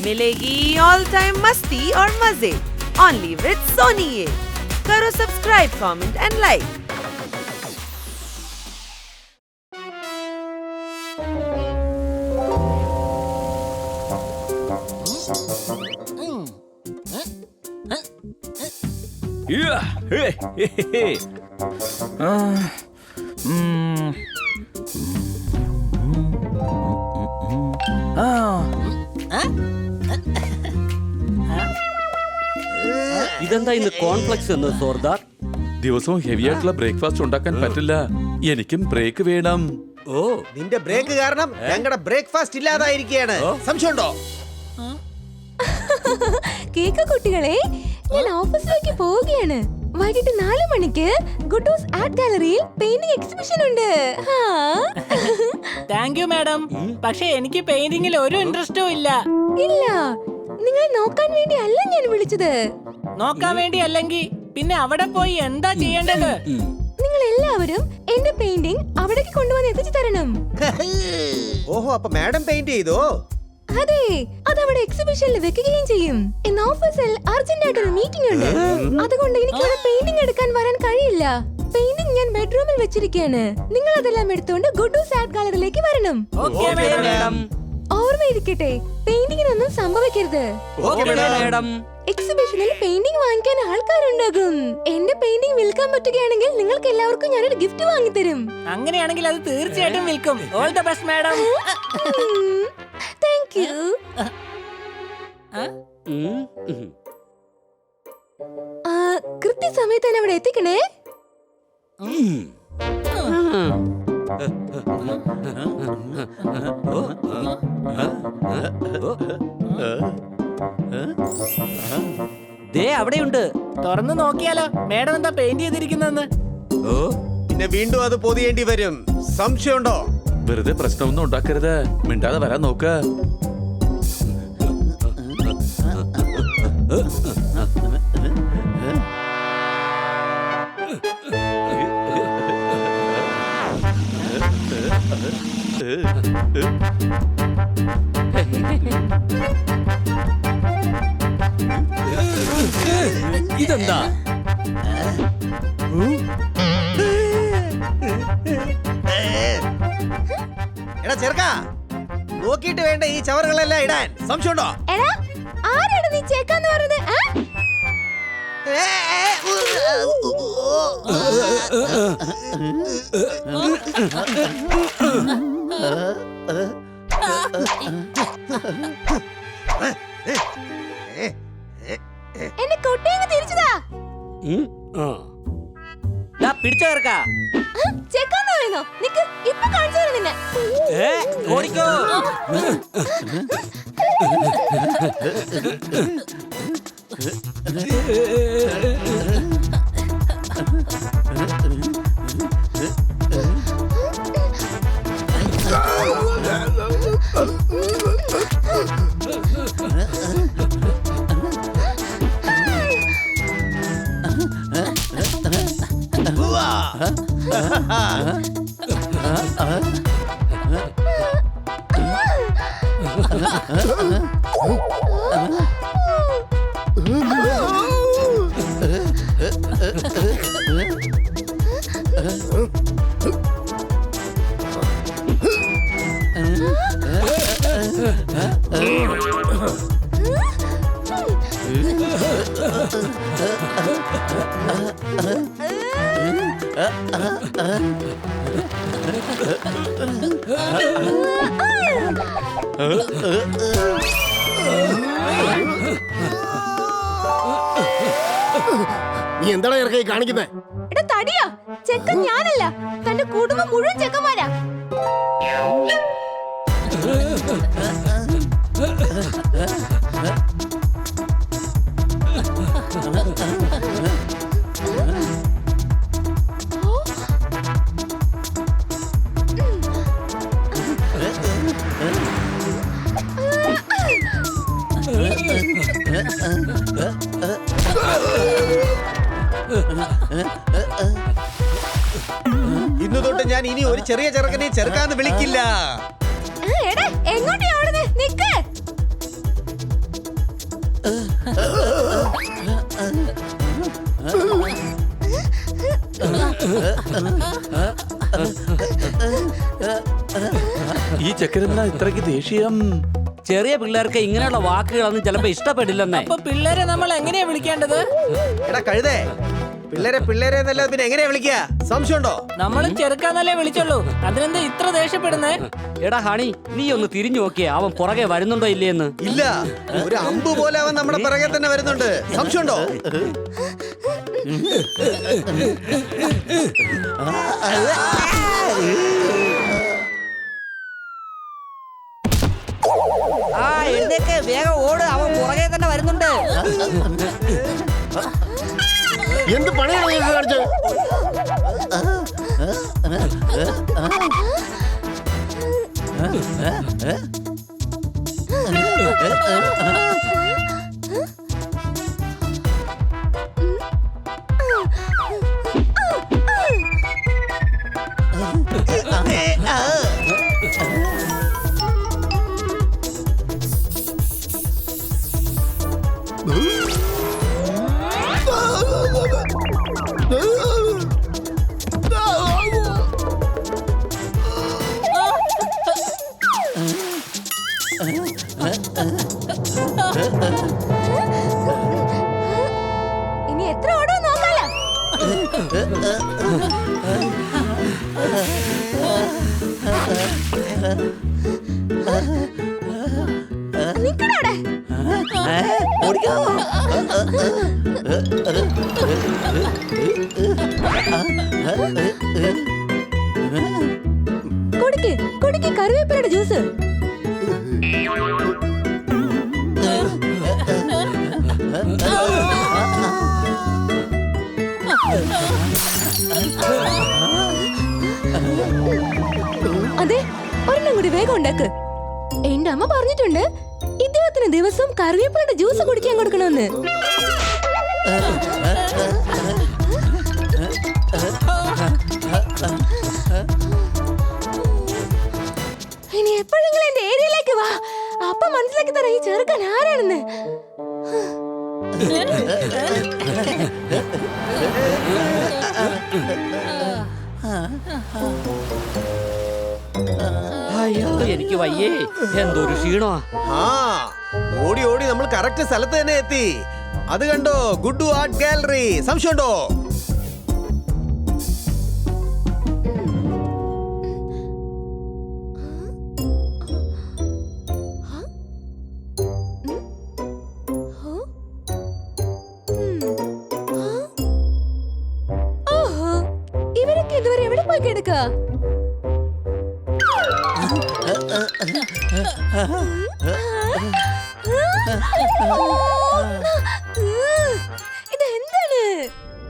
मिलेगी all time मस्ती और मजे ओनली विद सोनी ये। करो सब्सक्राइब, कमेंट एंड लाइक। ഇതെന്താ ഇന്ന് കോൺഫ്ലെക്സ് എന്ന് സോർദാർ? ദിവസവും ഹെവി ആയിട്ടുള്ള ബ്രേക്ക്ഫാസ്റ്റ് ഉണ്ടാക്കാൻ പറ്റില്ല. എനിക്കും ബ്രേക്ക് വേണം. ഓ, നിന്റെ ബ്രേക്ക് കാരണം ഞങ്ങളുടെ ബ്രേക്ക്ഫാസ്റ്റ് ഇല്ലാതായിരിക്കുകയാണ്. സംശയമുണ്ടോ? കേക്ക് കുട്ടികളെ, ഞാൻ ഓഫീസിലേക്ക് പോവുകയാണ്. വൈകിട്ട് 4 മണിക്ക് ഗുഡൂസ് ആർട്ട് ഗാലറിയിൽ പെയിന്റിംഗ് എക്സിബിഷൻ ഉണ്ട്. Thank you madam. പക്ഷെ എനിക്ക് പെയിന്റിംഗിൽ ഒരു ഇൻട്രസ്റ്റും ഇല്ല. ഇല്ല, നിങ്ങൾ നോക്കാൻ വേണ്ടി അല്ല ഞാൻ വിളിച്ചത്. നോക്കാൻ വേണ്ടി അല്ലെങ്കിൽ പിന്നെ അവിടെ പോയി എന്താ ചെയ്യേണ്ടത്? നിങ്ങൾ എല്ലാവരും എന്റെ പെയിന്റിംഗ് അവിടേക്ക് കൊണ്ടുവന്ന് എത്തിച്ചു തരണം. ഓഹോ, അപ്പൊ മാഡം പെയിന്റ് ചെയ്തോ? അതെ, അത് അവിടെ എക്സിബിഷനിൽ വെക്കുകയും ചെയ്യും. ഇന്ന് ഓഫീസിൽ അർജന്റ് ആയിട്ടൊരു മീറ്റിംഗ് ഉണ്ട്. അതുകൊണ്ട് എനിക്ക് ഇവിടെ പെയിന്റിംഗ് എടുക്കാൻ വരാൻ കഴിയില്ല. പെയിന്റിംഗ് ഞാൻ ബെഡ്റൂമിൽ വെച്ചിരിക്കുകയാണ്. നിങ്ങൾ അതെല്ലാം എടുത്തുകൊണ്ട് ഗുഡൂസ് ആർട്ട് ഗാലറിയിലേക്ക് വരണം. ഓർമ്മയിരിക്കട്ടെ, പെയിന്റിങ്ങിനൊന്നും സംഭവിക്കരുത്. എക്സിബിഷനിൽ പെയിന്റിംഗ് വാങ്ങിക്കാൻ ആൾക്കാരുണ്ടാകും. എന്റെ പെയിന്റിംഗ് വിൽക്കാൻ പറ്റുകയാണെങ്കിൽ നിങ്ങൾക്ക് എല്ലാവർക്കും ഞാനൊരു ഗിഫ്റ്റ് വാങ്ങിത്തരും. അങ്ങനെയാണെങ്കിൽ അത് തീർച്ചയായിട്ടും വിൽക്കും. All the best madam. Thank you. കൃത്യസമയത്ത് തന്നെ അവിടെ എത്തിക്കണേ. ദേ അവിടെയുണ്ട്. തുറന്നു നോക്കിയാലോ മാഡം എന്താ പെയിന്റ് ചെയ്തിരിക്കുന്നെന്ന്? പിന്നെ വീണ്ടും അത് പൊതിയേണ്ടി വരും. സംശയമുണ്ടോ? വെറുതെ പ്രശ്നമൊന്നും ഉണ്ടാക്കരുത്. മിണ്ടാതെ വരാൻ നോക്ക്. ഇതെന്താ? എടാ ചെറുക്കാ, നോക്കിയിട്ട് വേണ്ട ഈ ചവറുകളെല്ലാം ഇടാൻ. സംശയമുണ്ടോ? എടാ, ആരാണ് നീ ചേക്കാന്ന് പറഞ്ഞത്? എന്നെ കൊട്ടേങ്ങ് തിരിച്ചതാ. പിടിച്ചു ചേർക്കാ. ചേക്കാന്ന് പറയുന്നോ? നിക്ക്, ഇപ്പൊ കാണിച്ചു തരാം നിന്നെ. ഓടിക്കോ. നീ എന്താണ് ഇറക്കായി കാണിക്കുന്നേ? എടാ തടിയാ, ചെക്കൻ ഞാനല്ല, തന്റെ കുടുംബം മുഴുവൻ ചെക്കന്മാരാ. ഇന്നു തൊട്ട് ഞാൻ ഇനി ഒരു ചെറിയ ചെറുക്കനെ ചെറുക്കാന്ന് വിളിക്കില്ല. ഈ ചെക്കനെന്താ ഇത്രയ്ക്ക് ദേഷ്യം? ചെറിയ പിള്ളേർക്ക് ഇങ്ങനെയുള്ള വാക്കുകളൊന്നും ചിലപ്പോ ഇഷ്ടപ്പെടില്ലെന്നേ. അപ്പൊ പിള്ളേരെ നമ്മൾ എങ്ങനെയാ വിളിക്കേണ്ടത്? എടാ കഴുതേ, പിള്ളേരെ പിള്ളേരെ എന്നല്ല പിന്നെ എങ്ങനെയാ വിളിക്കുക? സംശയമുണ്ടോ? നമ്മൾ ചെറുക്കാന്നല്ലേ വിളിച്ചുള്ളൂ, അതിനെന്താ ഇത്ര ദേഷ്യപ്പെടുന്നേ? എടാ ഹണി, നീ ഒന്ന് തിരിഞ്ഞു നോക്കിയേ, അവൻ പുറകെ വരുന്നുണ്ടോ ഇല്ലേന്ന്. ഇല്ല, ഒരു അമ്പ് പോലെ അവൻ നമ്മുടെ പിറകെ തന്നെ വരുന്നുണ്ട്. സംശയമുണ്ടോ? ആ എഴുന്നേക്ക്, വേഗം ഓട്, അവൻ പുറകെ തന്നെ വരുന്നുണ്ട്. എന്ത് പണിയാണ് നീ കാണിച്ചത്? ഇനി എത്ര ഓടോ നോക്കാലോ. നിക്കണവിടെ. കുടിക്ക് കുടിക്ക് കറിവേപ്പിലയുടെ ജ്യൂസ്. അതെ, ഒരെണ്ണം കൂടി വേഗം ഉണ്ടാക്ക്. എന്റെ അമ്മ പറഞ്ഞിട്ടുണ്ട് ഇദ്ദേഹത്തിന് ദിവസം കറിവേപ്പിലയുടെ ജ്യൂസ് കുടിക്കാൻ കൊടുക്കണമെന്ന്. ഇനി എപ്പോഴെങ്കിലും എന്റെ ഏരിയയിലേക്ക് വാ, അപ്പൊ മനസ്സിലാക്കി തരാം ഈ ചെറുക്കൻ ആരാണെന്ന്. അയ്യോ എനിക്ക് വയ്യേ, എന്തൊരു ക്ഷീണമാ. ആ, ഓടി ഓടി നമ്മൾ കറക്റ്റ് സ്ഥലത്ത് തന്നെ എത്തി. അത് കണ്ടോ, ഗുഡു ആർട്ട് ഗാലറി. സംശയമുണ്ടോ? ഓഹോ, ഇവരൊക്കെ ഇതുവരെ എവിടെ പോയി കിടക്ക? ഇതെന്താണ്?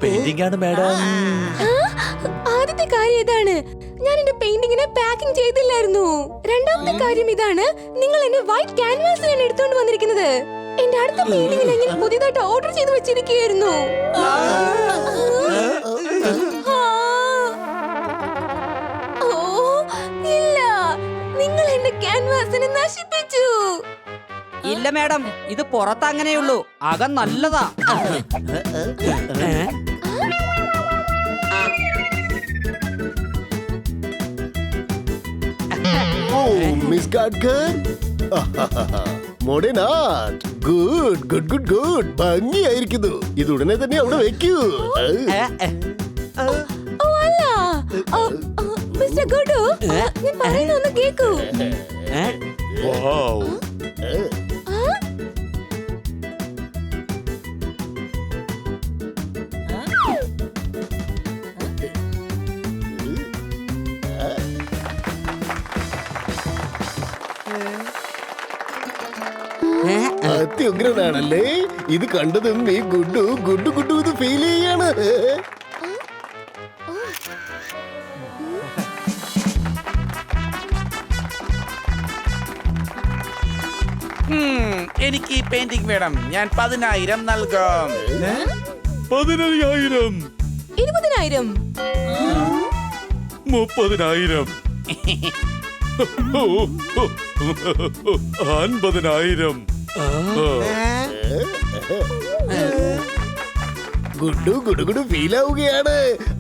പെയിന്റിംഗ് ആണ് മാഡം. ആദ്യത്തെ കാര്യം ഇതാണ്, ഞാൻ എന്റെ പെയിന്റിങ്ങിനെ പാക്കിംഗ് ചെയ്തില്ലായിരുന്നു. രണ്ടാമത്തെ കാര്യം ഇതാണ്, നിങ്ങൾ എന്നെ വൈറ്റ് ക്യാൻവാസിലാണ് എടുത്തോണ്ട് വന്നിരിക്കുന്നത്. എന്റെ അടുത്ത പെയിന്റിങ്ങിനെ ഞാൻ പുതിയതായിട്ട് ഓർഡർ ചെയ്ത് വെച്ചിരിക്കുകയായിരുന്നു. ഓ ഇല്ല, നിങ്ങൾ എന്റെ ക്യാൻവാസിനെ നശിപ്പിച്ചു. ഇല്ല മാഡം, ഇത് പുറത്ത് അങ്ങനെയുള്ളൂ, അകം നല്ലതാ. Oh miss Gadkar, modern art. Good good good good, ഭംഗിയായിരിക്കുന്നു. ഇത് ഉടനെ തന്നെ അവിടെ വെക്കൂ. ഓ അല്ല, മിസ്റ്റർ ഗുഡു, ഞാൻ പറയുന്ന ഒന്ന് കേക്കൂ. വൗ. അത്യുഗ്രനാണല്ലേ. ഇത് കണ്ടതും നീ ഗുഡു ഗുഡു ഗുഡു ഇത് ഫീൽ ചെയ്യാണ്. എനിക്ക് ഈ പെയിന്റിംഗ് വേണം. ഞാൻ 10,000 നൽകും. 10,000, 20,000, 30,000, 50,000. ഗുഡു ഗുഡുഗുഡു ഫീൽ ആവുകയാണ്.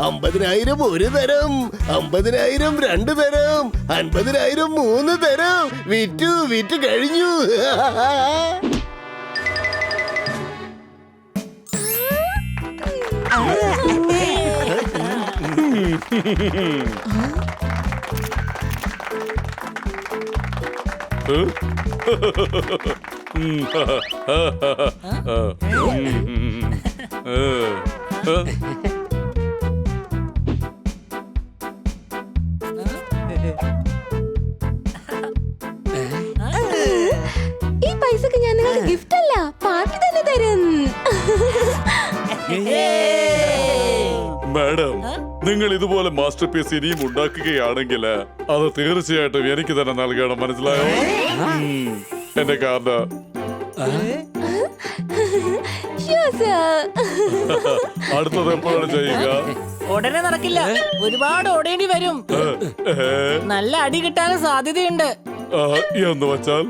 50,000 ഒരു തരം, 50,000 രണ്ട് തരം, 50,000 മൂന്ന് തരം. വിറ്റ് കഴിഞ്ഞു. ഈ പൈസക്ക് ഞാൻ നിങ്ങൾക്ക് ഗിഫ്റ്റ് അല്ല പാർട്ടി തന്നെ തരും. മാഡം, നിങ്ങൾ ഇതുപോലെ മാസ്റ്റർ പീസ് ഇനിയും ഉണ്ടാക്കുകയാണെങ്കിൽ അത് തീർച്ചയായിട്ടും എനിക്ക് തന്നെ നൽകണം, മനസ്സിലായോ? എന്റെ കാർഡ്. Sure, sir. അടുത്തത് എപ്പോഴാണ് ചെയ്യുക? ഉടനെ നടക്കില്ല, ഒരുപാട് ഓടേണ്ടി വരും. നല്ല അടി കിട്ടാനും സാധ്യതയുണ്ട്. എന്ന് വച്ചാൽ